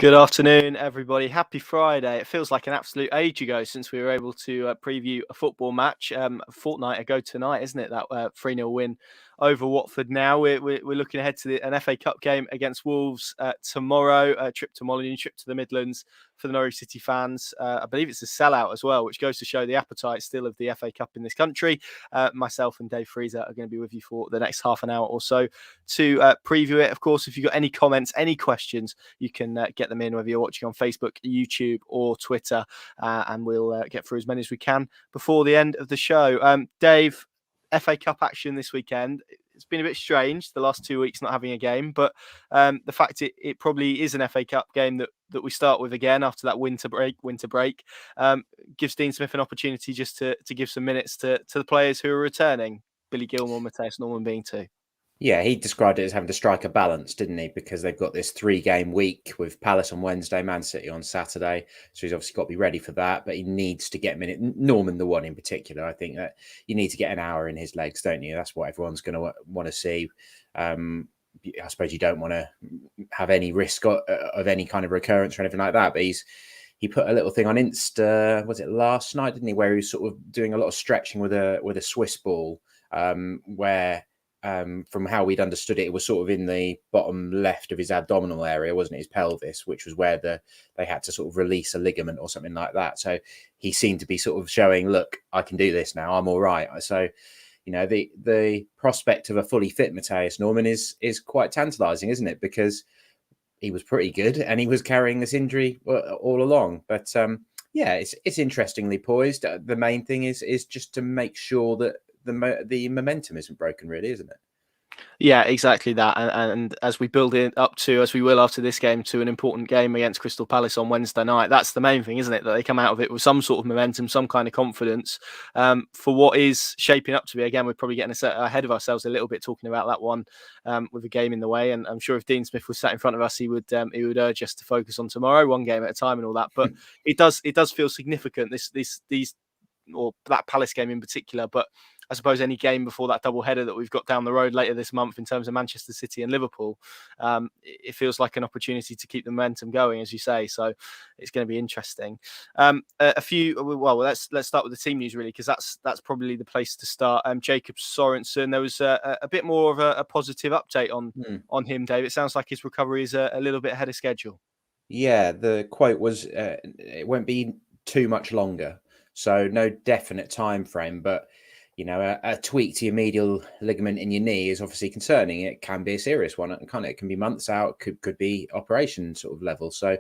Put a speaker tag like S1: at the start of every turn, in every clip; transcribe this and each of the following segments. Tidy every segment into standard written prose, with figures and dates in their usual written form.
S1: Good afternoon, everybody. Happy Friday. It feels like an absolute age ago since we were able to preview a football match a fortnight ago tonight, isn't it? That 3-0 win over Watford. Now we're looking ahead to an FA Cup game against Wolves tomorrow. A trip to Molyneux, trip to the Midlands for the Norwich City fans. I believe it's a sellout as well, which goes to show the appetite still of the FA Cup in this country. Myself and Dave Freezer are going to be with you for the next half an hour or so to preview it. Of course, if you've got any comments, any questions, you can get them in, whether you're watching on Facebook, YouTube, or Twitter, and we'll get through as many as we can before the end of the show. Dave, FA Cup action this weekend. It's been a bit strange the last 2 weeks not having a game, but the fact it probably is an FA Cup game that we start with again after that winter break gives Dean Smith an opportunity just to give some minutes to the players who are returning. Billy Gilmore, Matthias Norman being two.
S2: Yeah, he described it as having to strike a balance, didn't he? Because they've got this 3-game week with Palace on Wednesday, Man City on Saturday. So he's obviously got to be ready for that, but he needs to get minutes. Norman, the one in particular, I think that you need to get an hour in his legs, don't you? That's what everyone's going to want to see. I suppose you don't want to have any risk of any kind of recurrence or anything like that, but he put a little thing on Insta, was it last night, didn't he? Where he was sort of doing a lot of stretching with a Swiss ball, where from how we'd understood it, it was sort of in the bottom left of his abdominal area, wasn't it? His pelvis, which was where they had to sort of release a ligament or something like that. So he seemed to be sort of showing, look, I can do this now. I'm all right. So, the prospect of a fully fit Matthias Norman is quite tantalising, isn't it? Because he was pretty good and he was carrying this injury all along. But yeah, it's interestingly poised. The main thing is just to make sure that the momentum isn't broken, really, isn't it?
S1: Yeah, exactly that. And as we build it up to, as we will after this game, to an important game against Crystal Palace on Wednesday night, that's the main thing, isn't it? That they come out of it with some sort of momentum, some kind of confidence for what is shaping up to be. Again, we're probably getting ahead of ourselves a little bit talking about that one with a game in the way. And I'm sure if Dean Smith was sat in front of us, he would urge us to focus on tomorrow, one game at a time and all that. But it does feel significant, these or that Palace game in particular, but I suppose any game before that double header that we've got down the road later this month in terms of Manchester City and Liverpool, it feels like an opportunity to keep the momentum going, as you say. So it's going to be interesting. Let's start with the team news, really, because that's probably the place to start. Jacob Sorensen, there was a bit more of a positive update on him, Dave. It sounds like his recovery is a little bit ahead of schedule.
S2: Yeah, the quote was, it won't be too much longer. So no definite time frame, but a tweak to your medial ligament in your knee is obviously concerning. It can be a serious one. It can be months out. Could be operation sort of level. So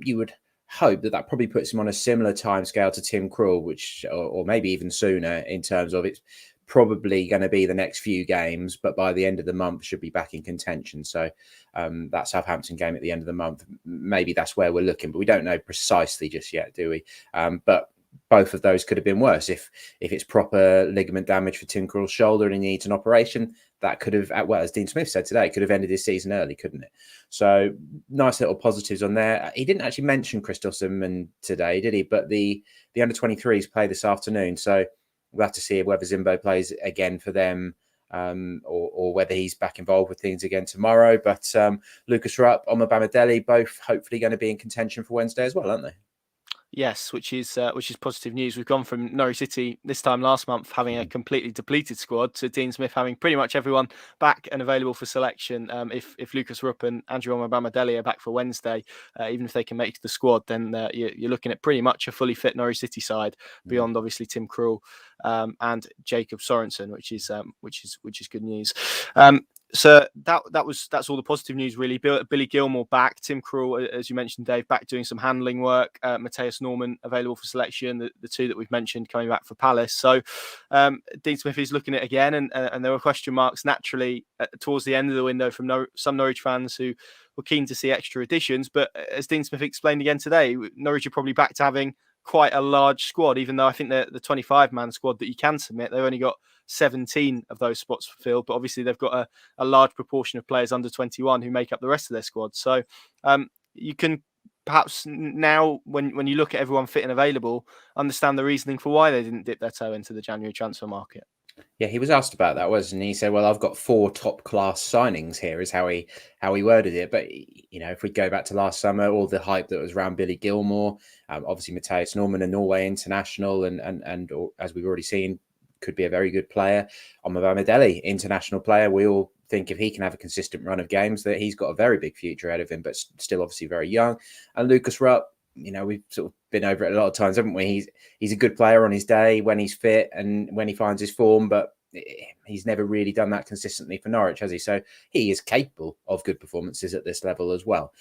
S2: you would hope that probably puts him on a similar timescale to Tim Krul, which or maybe even sooner in terms of it's probably going to be the next few games, but by the end of the month should be back in contention. So that Southampton game at the end of the month, maybe that's where we're looking, but we don't know precisely just yet, do we? But both of those could have been worse. If it's proper ligament damage for Tim Krul's shoulder and he needs an operation, that could have, well, as Dean Smith said today, could have ended his season early, couldn't it? So nice little positives on there. He didn't actually mention Christopherson today, did he? But the under-23s play this afternoon. So we'll have to see whether Zimbo plays again for them or whether he's back involved with things again tomorrow. But Lucas Rupp, Omar Bamadeli, both hopefully going to be in contention for Wednesday as well, aren't they?
S1: Yes, which is positive news. We've gone from Norwich City this time last month having a completely depleted squad to Dean Smith having pretty much everyone back and available for selection. If Lucas Rupp and Andrew Omabamidele are back for Wednesday, even if they can make the squad, then you're looking at pretty much a fully fit Norwich City side beyond obviously Tim Krul and Jacob Sorensen, which is good news. So that's all the positive news, really. Billy Gilmore back, Tim Krul, as you mentioned, Dave, back doing some handling work. Matthias Norman available for selection. The two that we've mentioned coming back for Palace. So Dean Smith is looking at it again, and there were question marks naturally towards the end of the window from some Norwich fans who were keen to see extra additions. But as Dean Smith explained again today, Norwich are probably back to having quite a large squad, even though I think the 25-man squad that you can submit, they've only got 17 of those spots filled, but obviously they've got a large proportion of players under 21 who make up the rest of their squad. So you can perhaps now, when you look at everyone fit and available, understand the reasoning for why they didn't dip their toe into the January transfer market.
S2: Yeah, he was asked about that, wasn't he? He said, "Well, I've got 4 top class signings here," is how he worded it. But if we go back to last summer, all the hype that was around Billy Gilmore, obviously Matthias Norman, a Norway international, and as we've already seen, could be a very good player. Omobamidele, international player. We all think if he can have a consistent run of games, that he's got a very big future ahead of him, but still obviously very young. And Lucas Rupp, we've sort of been over it a lot of times, haven't we? He's a good player on his day when he's fit and when he finds his form, but he's never really done that consistently for Norwich, has he? So he is capable of good performances at this level as well.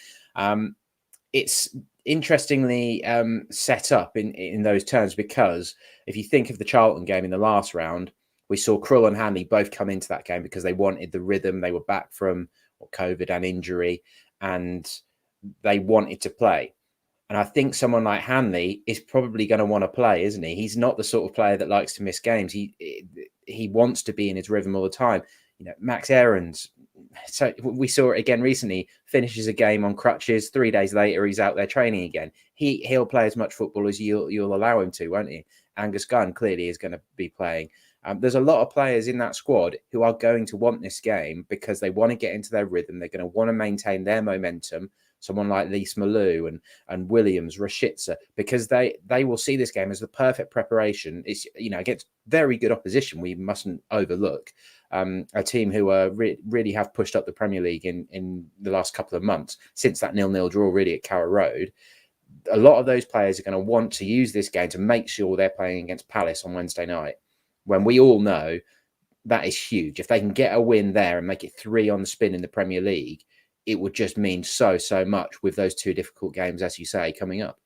S2: It's interestingly set up in those terms, because if you think of the Charlton game in the last round, we saw Krull and Hanley both come into that game because they wanted the rhythm. They were back from COVID and injury, and they wanted to play. And I think someone like Hanley is probably going to want to play, isn't he? He's not the sort of player that likes to miss games. He wants to be in his rhythm all the time. Max Aarons, so we saw it again recently, finishes a game on crutches. 3 days later, he's out there training again. He'll play as much football as you'll allow him to, won't he? Angus Gunn clearly is going to be playing. There's a lot of players in that squad who are going to want this game because they want to get into their rhythm. They're going to want to maintain their momentum. Someone like Lee Smalou and Williams, Rashica, because they will see this game as the perfect preparation. It's against very good opposition. We mustn't overlook a team who really have pushed up the Premier League in the last couple of months since that 0-0 draw really at Carrow Road. A lot of those players are going to want to use this game to make sure they're playing against Palace on Wednesday night, when we all know that is huge. If they can get a win there and make it 3 on the spin in the Premier League, it would just mean so much with those 2 difficult games, as you say, coming up.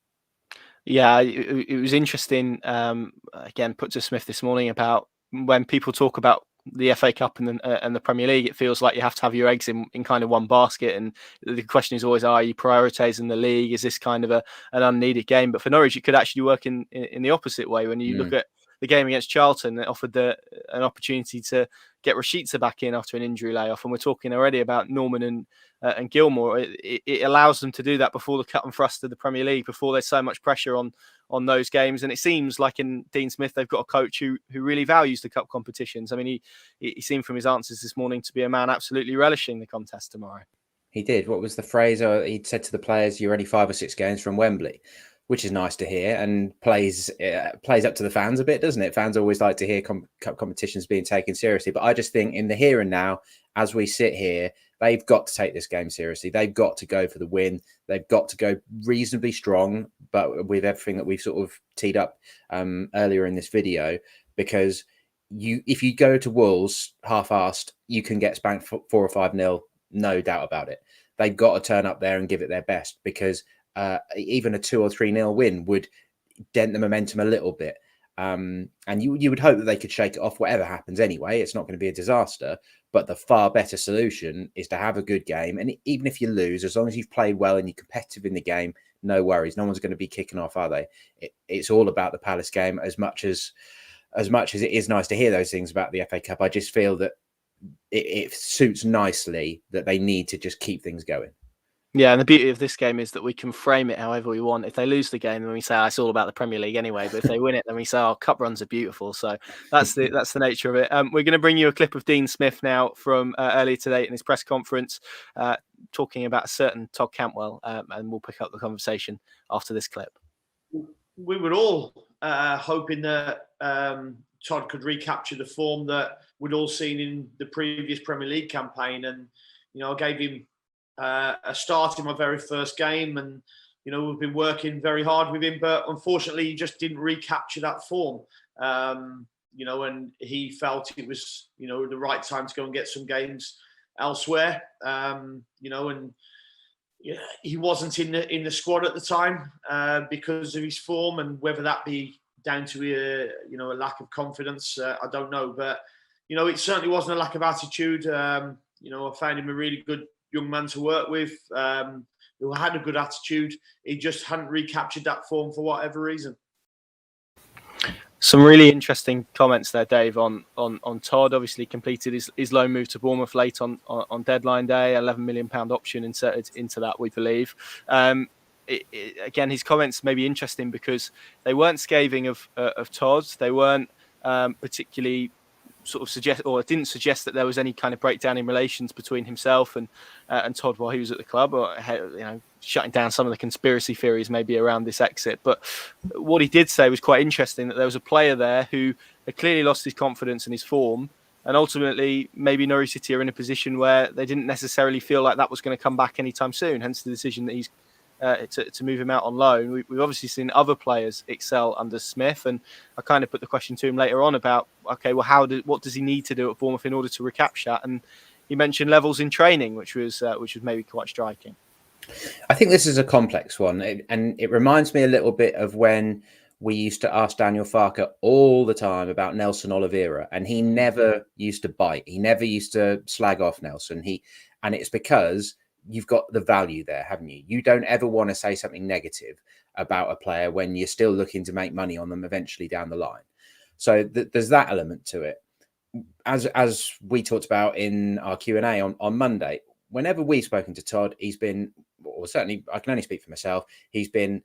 S1: Yeah, it was interesting. Again, put to Smith this morning about when people talk about the FA Cup and the Premier League, it feels like you have to have your eggs in kind of one basket. And the question is always, are you prioritising the league? Is this kind of an unneeded game? But for Norwich, it could actually work in the opposite way. When you look at the game against Charlton, it offered an opportunity to get Rashica back in after an injury layoff. And we're talking already about Norman and Gilmore. It allows them to do that before the cut and thrust of the Premier League, before there's so much pressure on those games. And it seems like in Dean Smith, they've got a coach who really values the cup competitions. I mean, he seemed from his answers this morning to be a man absolutely relishing the contest tomorrow.
S2: He did. What was the phrase? He'd said to the players, "You're only 5 or 6 games from Wembley," which is nice to hear, and plays up to the fans a bit, doesn't it? Fans always like to hear cup competitions being taken seriously. But I just think in the here and now, as we sit here, they've got to take this game seriously. They've got to go for the win. They've got to go reasonably strong, but with everything that we've sort of teed up earlier in this video, because if you go to Wolves half-assed, you can get spanked 4 or 5-0, no doubt about it. They've got to turn up there and give it their best, because even a 2 or 3-0 win would dent the momentum a little bit. And you would hope that they could shake it off whatever happens anyway. It's not going to be a disaster, but the far better solution is to have a good game. And even if you lose, as long as you've played well and you're competitive in the game, no worries. No one's going to be kicking off, are they? It's all about the Palace game as much as it is nice to hear those things about the FA Cup. I just feel that it suits nicely that they need to just keep things going.
S1: Yeah, and the beauty of this game is that we can frame it however we want. If they lose the game, then we say, it's all about the Premier League anyway. But if they win it, then we say, cup runs are beautiful. So that's the nature of it. We're going to bring you a clip of Dean Smith now from earlier today in his press conference, talking about a certain Todd Cantwell, and we'll pick up the conversation after this clip.
S3: We were all hoping that Todd could recapture the form that we'd all seen in the previous Premier League campaign. And, I gave him a start in my very first game, and we've been working very hard with him, but unfortunately he just didn't recapture that form. And he felt it was the right time to go and get some games elsewhere. And he wasn't in the squad at the time because of his form, and whether that be down to a lack of confidence, I don't know. But it certainly wasn't a lack of attitude. I found him a really good young man to work with, who had a good attitude. He just hadn't recaptured that form for whatever reason.
S1: Some really interesting comments there, Dave, on Todd. Obviously completed his loan move to Bournemouth late on deadline day, £11 million option inserted into that, we believe. Again, his comments may be interesting because they weren't scathing of Todd. They weren't particularly sort of suggest, or it didn't suggest that there was any kind of breakdown in relations between himself and Todd while he was at the club, or shutting down some of the conspiracy theories maybe around this exit. But what he did say was quite interesting, that there was a player there who had clearly lost his confidence and his form, and ultimately maybe Norwich City are in a position where they didn't necessarily feel like that was going to come back anytime soon, hence the decision that he's to move him out on loan. We've obviously seen other players excel under Smith, and I kind of put the question to him later on about, okay, well, what does he need to do at Bournemouth in order to recapture that? And he mentioned levels in training, which was maybe quite striking.
S2: I think this is a complex one, and it reminds me a little bit of when we used to ask Daniel Farker all the time about Nelson Oliveira, and he never used to bite. He never used to slag off Nelson. And it's because you've got the value there, haven't you? You don't ever want to say something negative about a player when you're still looking to make money on them eventually down the line. So there's that element to it. As we talked about in our Q&A on Monday, whenever we've spoken to Todd, he's been, or certainly I can only speak for myself, he's been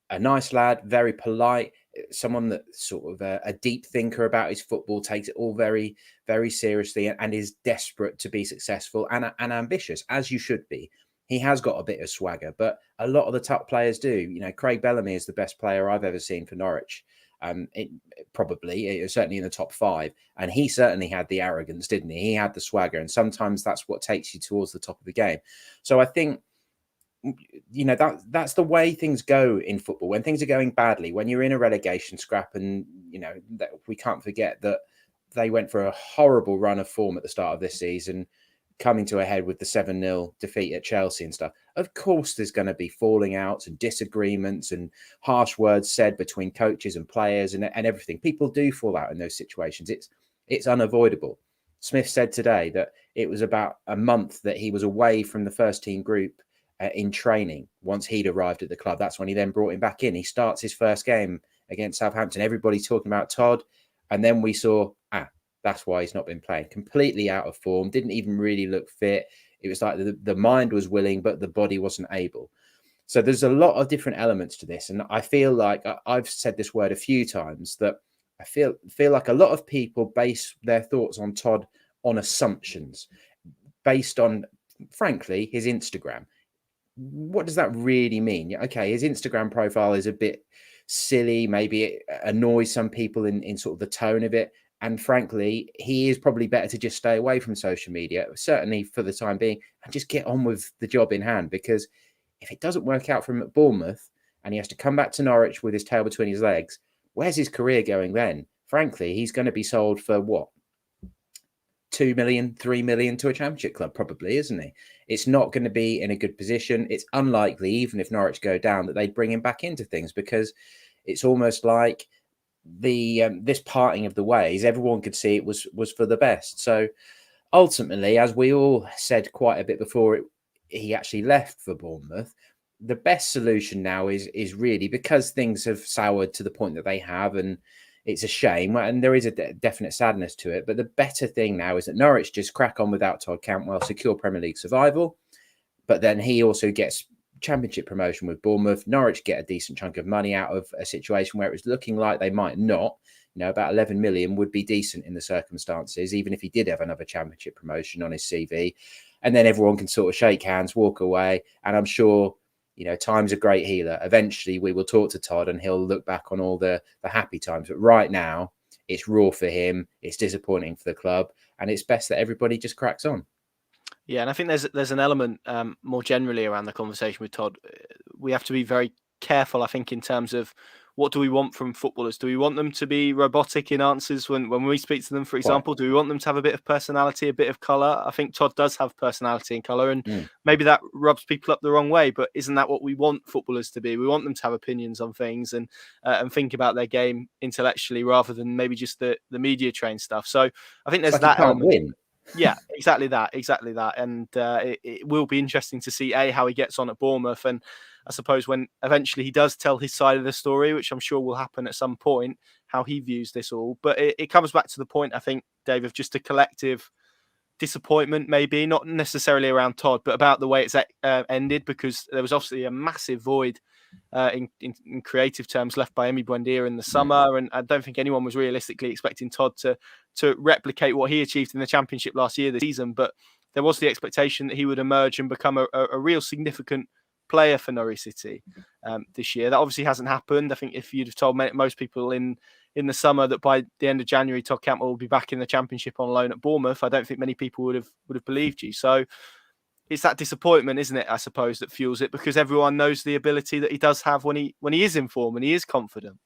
S2: a nice lad, very polite, someone that sort of a deep thinker about his football, takes it all very, very seriously, and is desperate to be successful and ambitious, as you should be. He has got a bit of swagger, but a lot of the top players do. You know, Craig Bellamy is the best player I've ever seen for Norwich. Certainly in the top 5. And he certainly had the arrogance, didn't he? He had the swagger. And sometimes that's what takes you towards the top of the game. So I think, you know, that's the way things go in football. When things are going badly, when you're in a relegation scrap, and, you know, we can't forget that they went for a horrible run of form at the start of this season, coming to a head with the 7-0 defeat at Chelsea and stuff. Of course, there's going to be falling outs and disagreements and harsh words said between coaches and players and everything. People do fall out in those situations. It's unavoidable. Smith said today that it was about a month that he was away from the first team group in training once he'd arrived at the club. That's when he then brought him back in. He starts his first game against Southampton. Everybody's talking about Todd. And then we saw, that's why he's not been playing. Completely out of form. Didn't even really look fit. It was like the mind was willing, but the body wasn't able. So there's a lot of different elements to this. And I feel like I've said this word a few times, that I feel like a lot of people base their thoughts on Todd on assumptions based on, frankly, his Instagram. What does that really mean? Okay, his Instagram profile is a bit silly. Maybe it annoys some people in sort of the tone of it. And frankly, he is probably better to just stay away from social media, certainly for the time being, and just get on with the job in hand. Because if it doesn't work out for him at Bournemouth and he has to come back to Norwich with his tail between his legs, where's his career going then? Frankly, he's going to be sold for what? 2 million, 3 million to a championship club, probably, isn't he? It's not going to be in a good position. It's unlikely, even if Norwich go down, that they'd bring him back into things, because it's almost like this parting of the ways, everyone could see it was for the best. So ultimately, as we all said quite a bit before he actually left for Bournemouth, the best solution now is really, because things have soured to the point that they have, and it's a shame, and there is a definite sadness to it. But the better thing now is that Norwich just crack on without Todd Cantwell, secure Premier League survival, but then he also gets championship promotion with Bournemouth. Norwich get a decent chunk of money out of a situation where it was looking like they might not. You know, about 11 million would be decent in the circumstances, even if he did have another championship promotion on his CV. And then everyone can sort of shake hands, walk away. And I'm sure, you know, time's a great healer. Eventually we will talk to Todd and he'll look back on all the happy times. But right now it's raw for him. It's disappointing for the club. And it's best that everybody just cracks on.
S1: Yeah, and I think there's an element more generally around the conversation with Todd. We have to be very careful, I think, in terms of what do we want from footballers? Do we want them to be robotic in answers when we speak to them, for example? Do we want them to have a bit of personality, a bit of colour? I think Todd does have personality and colour, and maybe that rubs people up the wrong way, but isn't that what we want footballers to be? We want them to have opinions on things and think about their game intellectually rather than maybe just the media trained stuff. So I think there's
S2: like
S1: that element.
S2: Win.
S1: Yeah, exactly that. And it will be interesting to see how he gets on at Bournemouth, and I suppose when eventually he does tell his side of the story, which I'm sure will happen at some point, how he views this all. But it comes back to the point, I think, Dave, of just a collective disappointment, maybe not necessarily around Todd, but about the way it's ended, because there was obviously a massive void in creative terms left by Emi Buendia in the summer, and I don't think anyone was realistically expecting Todd to replicate what he achieved in the Championship last year this season. But there was the expectation that he would emerge and become a real significant player for Norwich City this year. That obviously hasn't happened. I think if you'd have told most people in the summer that by the end of January Todd Cantwell will be back in the Championship on loan at Bournemouth, I don't think many people would have believed you. So it's that disappointment, isn't it, I suppose, that fuels it, because everyone knows the ability that he does have when he is in form and he is confident.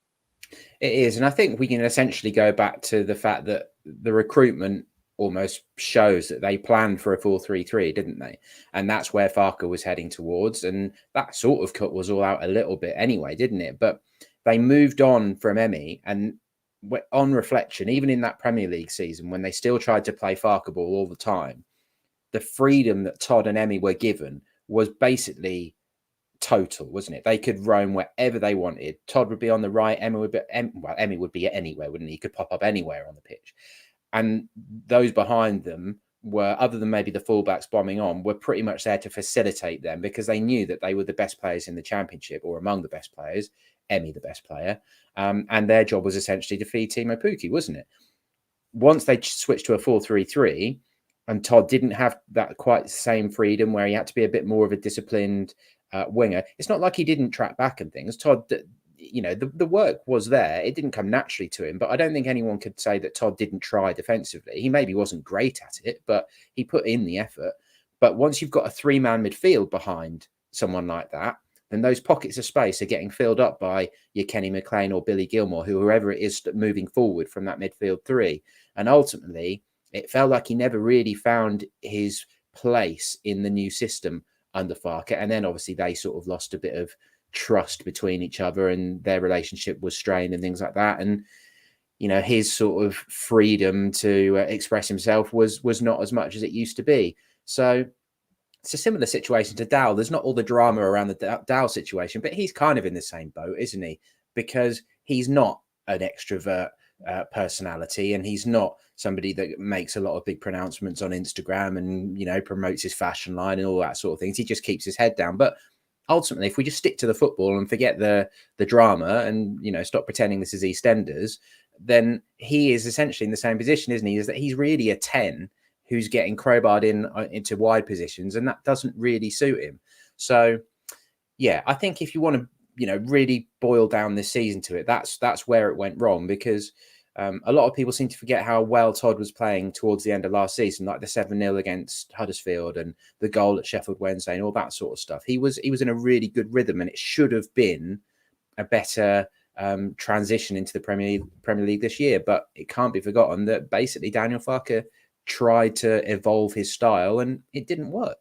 S2: It is, and I think we can essentially go back to the fact that the recruitment almost shows that they planned for a 4-3-3, didn't they? And that's where Farke was heading towards, and that sort of cut was all out a little bit anyway, didn't it? But they moved on from Emi, and on reflection, even in that Premier League season, when they still tried to play Farke ball all the time, the freedom that Todd and Emi were given was basically total, wasn't it? They could roam wherever they wanted. Todd would be on the right, Emi would be anywhere, wouldn't he? He could pop up anywhere on the pitch. And those behind them were, other than maybe the fullbacks bombing on, were pretty much there to facilitate them, because they knew that they were the best players in the Championship, or among the best players, Emi the best player. And their job was essentially to feed Timo Pukki, wasn't it? Once they switched to a 4-3-3, and Todd didn't have that quite the same freedom, where he had to be a bit more of a disciplined winger. It's not like he didn't track back and things. Todd, the work was there. It didn't come naturally to him, but I don't think anyone could say that Todd didn't try defensively. He maybe wasn't great at it, but he put in the effort. But once you've got a 3-man midfield behind someone like that, then those pockets of space are getting filled up by your Kenny McLean or Billy Gilmore, whoever it is moving forward from that midfield three. And ultimately, it felt like he never really found his place in the new system under Farke. And then obviously they sort of lost a bit of trust between each other, and their relationship was strained and things like that. And, his sort of freedom to express himself was not as much as it used to be. So it's a similar situation to Dow. There's not all the drama around the Dow situation, but he's kind of in the same boat, isn't he? Because he's not an extrovert personality, and he's not somebody that makes a lot of big pronouncements on Instagram and promotes his fashion line and all that sort of things. He just keeps his head down. But ultimately, if we just stick to the football and forget the drama and stop pretending this is EastEnders, then he is essentially in the same position, isn't he? Is that he's really a 10 who's getting crowbarred into wide positions, and that doesn't really suit him. So yeah, I think if you want to really boil down this season to it, that's where it went wrong, because a lot of people seem to forget how well Todd was playing towards the end of last season, like the 7-0 against Huddersfield and the goal at Sheffield Wednesday and all that sort of stuff. He was in a really good rhythm, and it should have been a better transition into the Premier League this year. But it can't be forgotten that basically Daniel Farke tried to evolve his style and it didn't work.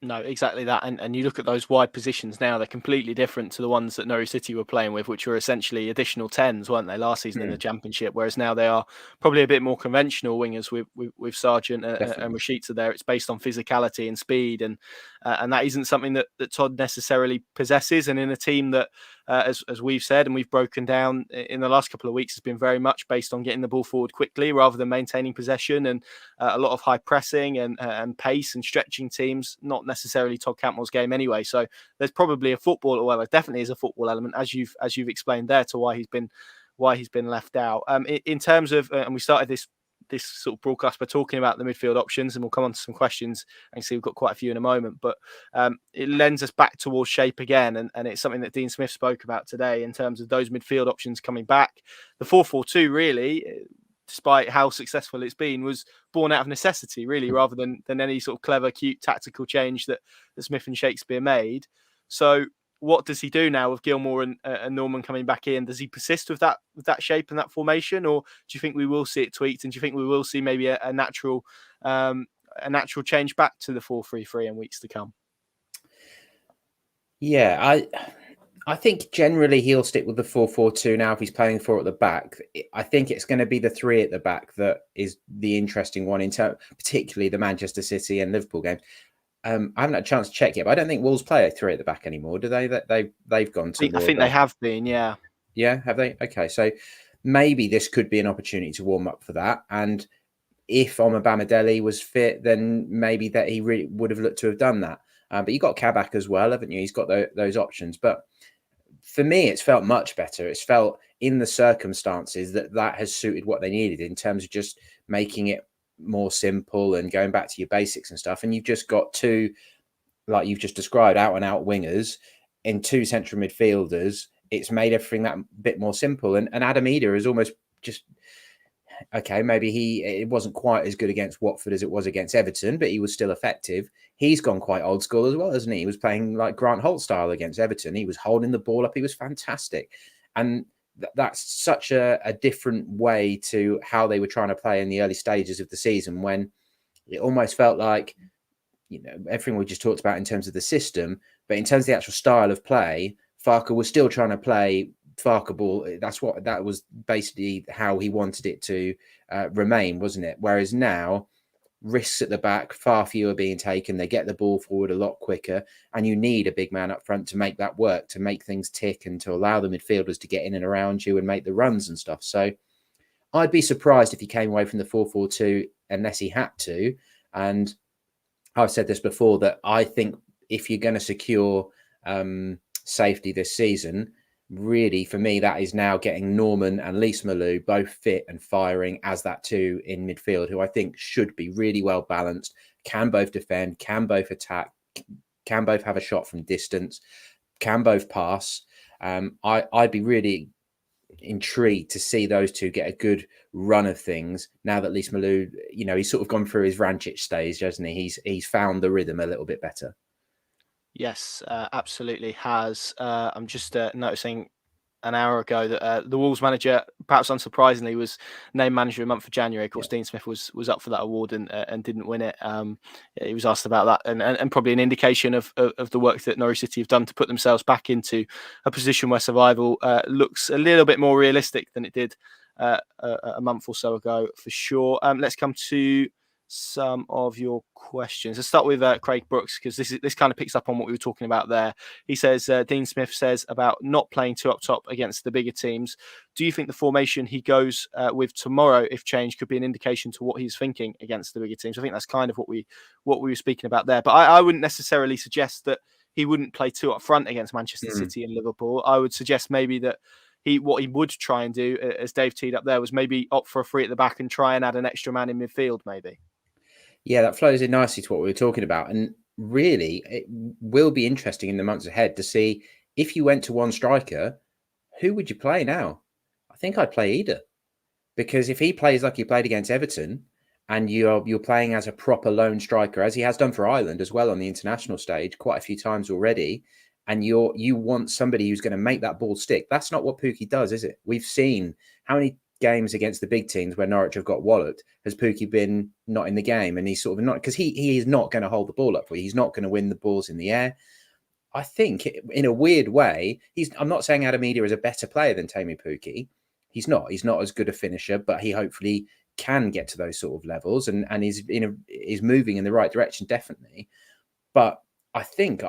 S1: No, exactly that. And you look at those wide positions now, they're completely different to the ones that Norwich City were playing with, which were essentially additional 10s, weren't they, last season in the Championship? Whereas now they are probably a bit more conventional wingers with Sargent and Rashica there. It's based on physicality and speed, and that isn't something that Todd necessarily possesses. And in a team that, as we've said and we've broken down in the last couple of weeks, has been very much based on getting the ball forward quickly rather than maintaining possession, and a lot of high pressing and pace and stretching teams, not necessarily Todd Cantwell's game anyway. So there's probably a football, well, there definitely is a football element, as you've explained there, to why he's been left out. In terms of, and we started this sort of broadcast by talking about the midfield options, and we'll come on to some questions and see, we've got quite a few in a moment, but it lends us back towards shape again, and it's something that Dean Smith spoke about today in terms of those midfield options coming back. The 4-4-2 really, despite how successful it's been, was born out of necessity, really, rather than any sort of clever, cute tactical change that Smith and Shakespeare made. So what does he do now with Gilmore and Norman coming back in? Does he persist with that shape and that formation, or do you think we will see it tweaked? And do you think we will see maybe a natural change back to the 4-3-3 in weeks to come?
S2: Yeah, I think generally he'll stick with the 4-4-2 now if he's playing 4 at the back. I think it's going to be the 3 at the back that is the interesting one, particularly the Manchester City and Liverpool games. I haven't had a chance to check yet, but I don't think Wolves play a 3 at the back anymore, do they? They've gone to.
S1: I think they have been, yeah.
S2: Yeah, have they? Okay, so maybe this could be an opportunity to warm up for that. And if Omobamidele was fit, then maybe that he really would have looked to have done that. But you got Kabak as well, haven't you? He's got those options. But for me, it's felt much better. It's felt in the circumstances that has suited what they needed in terms of just making it more simple and going back to your basics and stuff. And you've just got two, like you've just described, out and out wingers and two central midfielders. It's made everything that bit more simple. And Adam Eder is almost just, okay, maybe it wasn't quite as good against Watford as it was against Everton, but he was still effective. He's gone quite old school as well, hasn't he? He was playing like Grant Holt style against Everton. He was holding the ball up. He was fantastic. And that's such a different way to how they were trying to play in the early stages of the season, when it almost felt like, you know, everything we just talked about in terms of the system, but in terms of the actual style of play, Farke was still trying to play Farke ball. That was basically how he wanted it to remain, wasn't it? Whereas now, risks at the back, far fewer being taken. They get the ball forward a lot quicker, and you need a big man up front to make that work, to make things tick and to allow the midfielders to get in and around you and make the runs and stuff. So I'd be surprised if he came away from the 4-4-2 unless he had to. And I've said this before, that I think if you're going to secure safety this season, really, for me, that is now getting Norman and Lees-Malou both fit and firing as that two in midfield, who I think should be really well balanced, can both defend, can both attack, can both have a shot from distance, can both pass. I'd be really intrigued to see those two get a good run of things now that Lees-Malou, you know, he's sort of gone through his Rancic stage, hasn't he? He's found the rhythm a little bit better.
S1: Yes, absolutely has. I'm just noticing an hour ago that the Wolves manager, perhaps unsurprisingly, was named manager of the month of January. Of course, Dean Smith was up for that award and didn't win it. He was asked about that, and probably an indication of the work that Norwich City have done to put themselves back into a position where survival looks a little bit more realistic than it did a month or so ago, for sure. Let's come to some of your questions. Let's start with Craig Brooks, because this kind of picks up on what we were talking about there. He says, Dean Smith says about not playing two up top against the bigger teams. Do you think the formation he goes with tomorrow, if changed, could be an indication to what he's thinking against the bigger teams? I think that's kind of what we were speaking about there. But I wouldn't necessarily suggest that he wouldn't play two up front against Manchester City and Liverpool. I would suggest maybe that what he would try and do, as Dave teed up there, was maybe opt for a free at the back and try and add an extra man in midfield, maybe.
S2: Yeah, that flows in nicely to what we were talking about. And really, it will be interesting in the months ahead to see, if you went to one striker, who would you play now? I think I'd play Eder, because if he plays like he played against Everton, and you're playing as a proper lone striker, as he has done for Ireland as well on the international stage quite a few times already, and you want somebody who's going to make that ball stick. That's not what Pukki does, is it? We've seen how many games against the big teams where Norwich have got walloped has Pukki been not in the game, and he's sort of not, because he is not going to hold the ball up for you. He's not going to win the balls in the air. I think in a weird way, I'm not saying Adam Eder is a better player than Teemu Pukki. He's not as good a finisher, but he hopefully can get to those sort of levels, and is moving in the right direction, definitely. But I think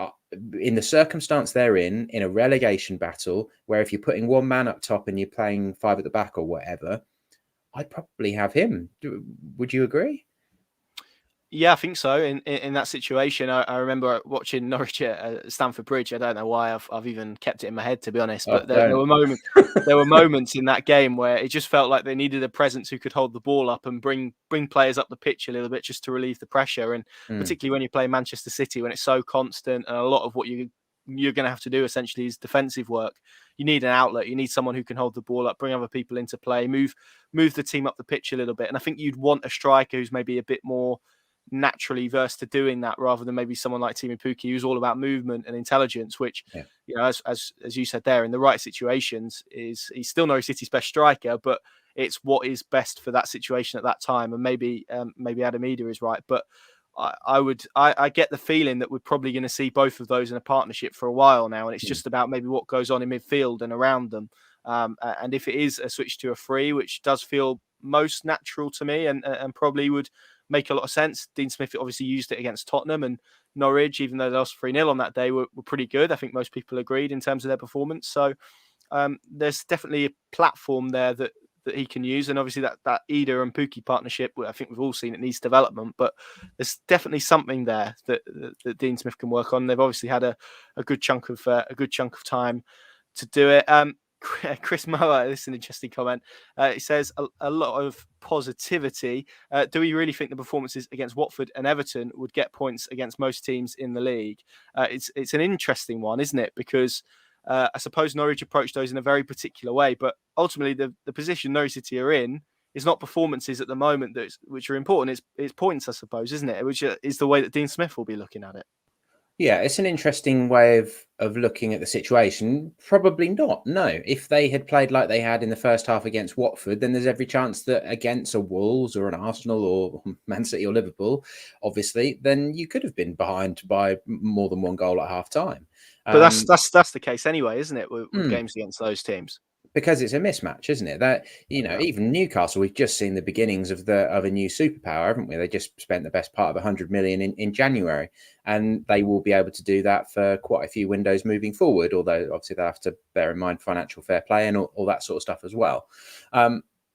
S2: in the circumstance they're in a relegation battle, where if you're putting one man up top and you're playing five at the back or whatever, I'd probably have him. Would you agree?
S1: Yeah, I think so. In that situation, I remember watching Norwich at Stamford Bridge. I don't know why I've even kept it in my head, to be honest. But there were moments in that game where it just felt like they needed a presence who could hold the ball up and bring players up the pitch a little bit, just to relieve the pressure. And particularly when you play Manchester City, when it's so constant, and a lot of what you're going to have to do essentially is defensive work. You need an outlet. You need someone who can hold the ball up, bring other people into play, move the team up the pitch a little bit. And I think you'd want a striker who's maybe a bit more naturally versed to doing that, rather than maybe someone like Teemu Pukki, who's all about movement and intelligence, which, you know, as you said there, in the right situations, he's still Norwich City's best striker, but it's what is best for that situation at that time. And maybe Adam Eder is right, but I get the feeling that we're probably going to see both of those in a partnership for a while now, and it's just about maybe what goes on in midfield and around them. And if it is a switch to a free, which does feel most natural to me, and probably would make a lot of sense. Dean Smith obviously used it against Tottenham, and Norwich, even though they lost 3-0 on that day, were pretty good. I think most people agreed in terms of their performance. So there's definitely a platform there that that he can use. And obviously that Ida and Pukki partnership, I think we've all seen it needs development, but there's definitely something there that Dean Smith can work on. They've obviously had a good chunk of time to do it. Chris Mower, this is an interesting comment. He says a lot of positivity. Do we really think the performances against Watford and Everton would get points against most teams in the league? It's an interesting one, isn't it? Because I suppose Norwich approached those in a very particular way, but ultimately the position Norwich City are in is not performances at the moment which are important. It's points, I suppose, isn't it? Which is the way that Dean Smith will be looking at it.
S2: Yeah, it's an interesting way of looking at the situation. Probably not. No. If they had played like they had in the first half against Watford, then there's every chance that against a Wolves or an Arsenal or Man City or Liverpool, obviously, then you could have been behind by more than one goal at half time.
S1: But that's the case anyway, isn't it, with games against those teams?
S2: Because it's a mismatch, isn't it? That, you know, even Newcastle, we've just seen the beginnings of a new superpower, haven't we? They just spent the best part of 100 million in January, and they will be able to do that for quite a few windows moving forward. Although obviously they have to bear in mind financial fair play and all that sort of stuff as well.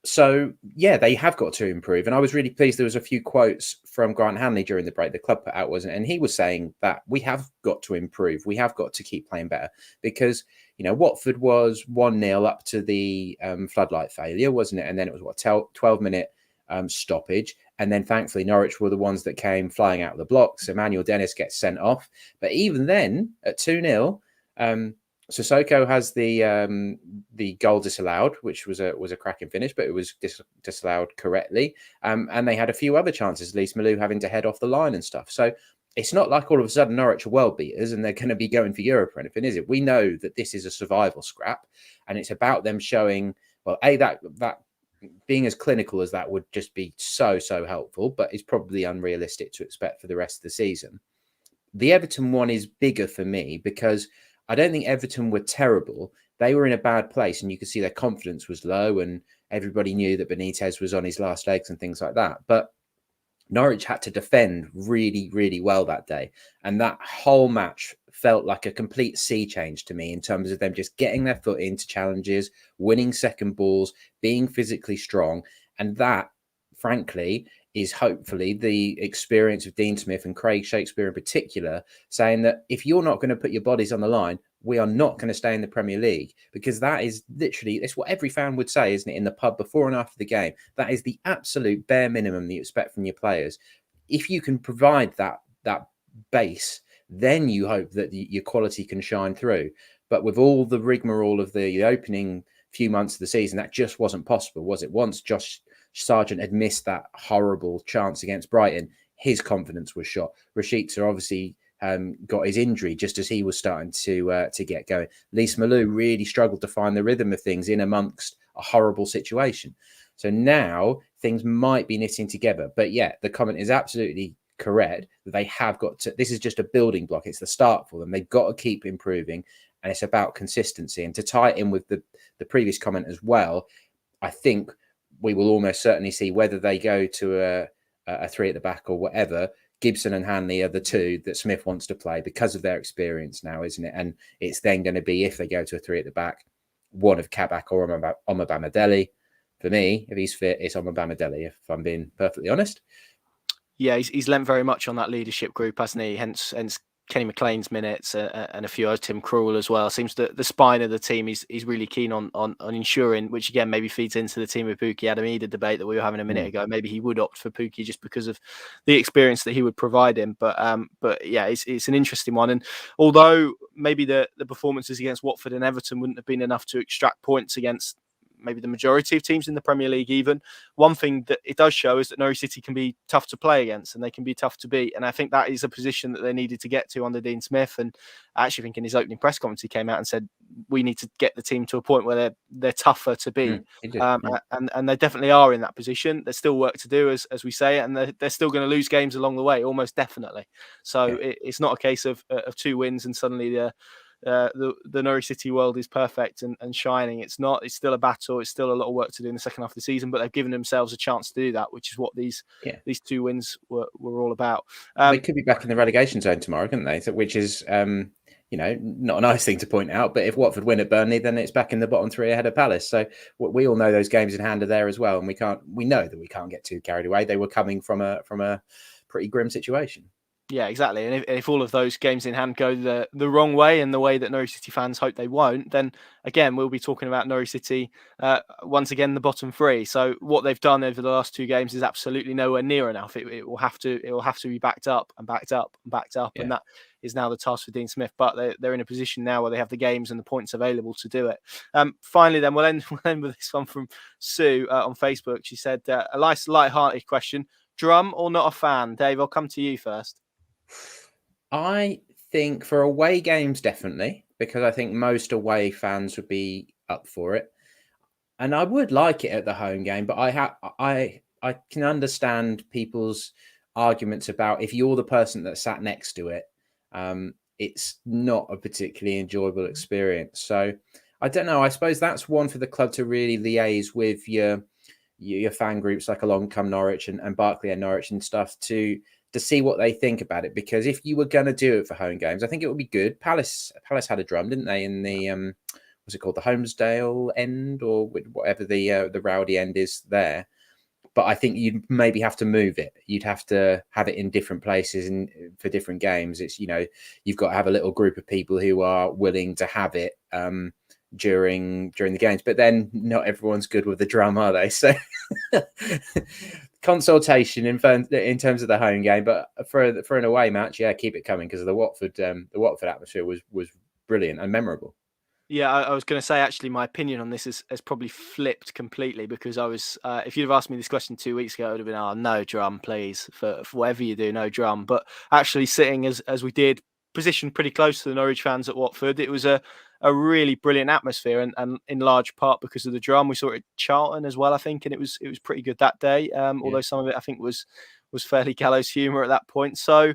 S2: So yeah, they have got to improve, and I was really pleased. There was a few quotes from Grant Hanley during the break the club put out, wasn't it? And he was saying that we have got to improve. We have got to keep playing better because, you know, Watford was 1-0 up to the floodlight failure, wasn't it? And then it was 12-minute stoppage, and then thankfully Norwich were the ones that came flying out of the blocks. Emmanuel Dennis gets sent off, but even then at 2-0. Sissoko has the goal disallowed, which was a cracking finish, but it was disallowed correctly. And they had a few other chances, Lise Malou having to head off the line and stuff. So it's not like all of a sudden Norwich are world beaters and they're going to be going for Europe or anything, is it? We know that this is a survival scrap, and it's about them showing, well, that being as clinical as that would just be so helpful, but it's probably unrealistic to expect for the rest of the season. The Everton one is bigger for me because I don't think Everton were terrible. They were in a bad place, and you could see their confidence was low, and everybody knew that Benitez was on his last legs and things like that. But Norwich had to defend really, really well that day. And that whole match felt like a complete sea change to me in terms of them just getting their foot into challenges, winning second balls, being physically strong. And that, frankly, is hopefully the experience of Dean Smith and Craig Shakespeare in particular, saying that if you're not going to put your bodies on the line, we are not going to stay in the Premier League, because that is literally, it's what every fan would say, isn't it? In the pub before and after the game, that is the absolute bare minimum that you expect from your players. If you can provide that base, then you hope that your quality can shine through. But with all the rigmarole of the opening few months of the season, that just wasn't possible, was it? Once Josh Sargent had missed that horrible chance against Brighton, his confidence was shot. Rashica obviously got his injury just as he was starting to get going. Lise Malou really struggled to find the rhythm of things in amongst a horrible situation. So now things might be knitting together. But yeah, the comment is absolutely correct that they have got to, this is just a building block. It's the start for them. They've got to keep improving, and it's about consistency. And to tie it in with the previous comment as well, I think we will almost certainly see whether they go to a three at the back or whatever. Gibson and Hanley are the two that Smith wants to play because of their experience now, isn't it? And it's then going to be, if they go to a three at the back, one of Kabak or Omobamidele. For me, if he's fit, it's Omobamidele, if I'm being perfectly honest.
S1: Yeah, he's lent very much on that leadership group, hasn't he? Hence Kenny McLean's minutes and a few others, Tim Krul as well. Seems that the spine of the team he's really keen on ensuring, which again maybe feeds into the team with Pukki. Adam Ida debate that we were having a minute ago. Maybe he would opt for Pukki just because of the experience that he would provide him. But yeah, it's an interesting one. And although maybe the performances against Watford and Everton wouldn't have been enough to extract points against maybe the majority of teams in the Premier League, even one thing that it does show is that Norwich City can be tough to play against and they can be tough to beat. And I think that is a position that they needed to get to under Dean Smith. And I actually think in his opening press conference, he came out and said, we need to get the team to a point where they're tougher to beat. And they definitely are in that position. There's still work to do, as we say, and they're still going to lose games along the way, almost definitely. So it's not a case of 2 wins and suddenly the Norwich City world is perfect and shining. It's not. It's still a battle. It's still a lot of work to do in the second half of the season, but they've given themselves a chance to do that, which is what these 2 wins were all about.
S2: They could be back in the relegation zone tomorrow, couldn't they? Which is, not a nice thing to point out, but if Watford win at Burnley, then it's back in the bottom three ahead of Palace. So we all know those games in hand are there as well, and we know that we can't get too carried away. They were coming from a pretty grim situation.
S1: Yeah, exactly. And if all of those games in hand go the wrong way, and the way that Norwich City fans hope they won't, then again we'll be talking about Norwich City once again the bottom three. So what they've done over the last two games is absolutely nowhere near enough. It will have to be backed up and backed up and backed up, and that is now the task for Dean Smith. But they're in a position now where they have the games and the points available to do it. Finally, then we'll end with this one from Sue on Facebook. She said a nice light-hearted question: drum or not a fan? Dave, I'll come to you first.
S2: I think for away games, definitely, because I think most away fans would be up for it. And I would like it at the home game, but I can understand people's arguments about if you're the person that sat next to it, it's not a particularly enjoyable experience. So I don't know. I suppose that's one for the club to really liaise with your fan groups like Along Come Norwich and Barclay and Norwich and stuff to see what they think about it. Because if you were going to do it for home games, I think it would be good. Palace had a drum, didn't they, in the what's it called, the Holmesdale end, or whatever the rowdy end is there. But I think you'd maybe have to move it. You'd have to have it in different places and for different games. It's, you've got to have a little group of people who are willing to have it during the games. But then not everyone's good with the drum, are they? So consultation in terms of the home game, but for an away match, keep it coming, because the Watford atmosphere was brilliant and memorable.
S1: Yeah, I was going to say, actually, my opinion on this has probably flipped completely, because I was, if you'd have asked me this question 2 weeks ago, I would have been, oh, no drum, please, for whatever you do, no drum. But actually sitting as we did, positioned pretty close to the Norwich fans at Watford, it was a really brilliant atmosphere, and in large part because of the drum. We saw it at Charlton as well, I think, and it was pretty good that day, although some of it, I think, was fairly gallows humour at that point. So,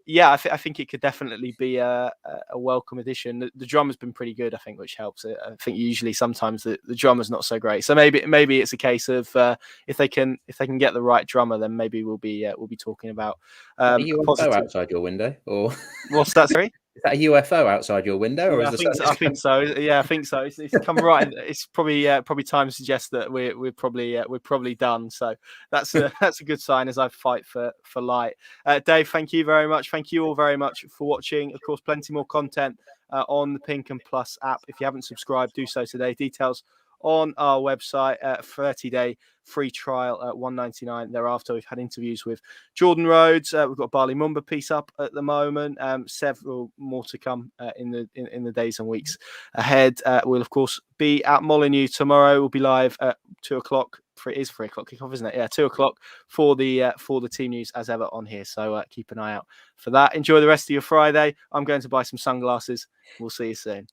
S1: yeah, I think it could definitely be a welcome addition. The drum has been pretty good, I think, which helps. I think usually sometimes the drummer's not so great. So maybe it's a case of if they can get the right drummer, then maybe we'll be talking about
S2: a UFO outside your window, or
S1: what's that? Sorry.
S2: Is that a UFO outside your window, or
S1: I think so. Yeah, I think so. It's come right. It's probably time to suggest that we're probably done. So that's a good sign as I fight for light. Dave, thank you very much. Thank you all very much for watching. Of course, plenty more content on the Pink and Plus app. If you haven't subscribed, do so today. Details on our website. 30-day free trial at $1.99. Thereafter, we've had interviews with Jordan Rhodes. We've got a Barley Mumba piece up at the moment. Several more to come in the days and weeks ahead. We'll of course be at Molineux tomorrow. We'll be live at 2:00. It is 3 o'clock kickoff, isn't it? Yeah, 2:00 for the team news as ever on here. So keep an eye out for that. Enjoy the rest of your Friday. I'm going to buy some sunglasses. We'll see you soon.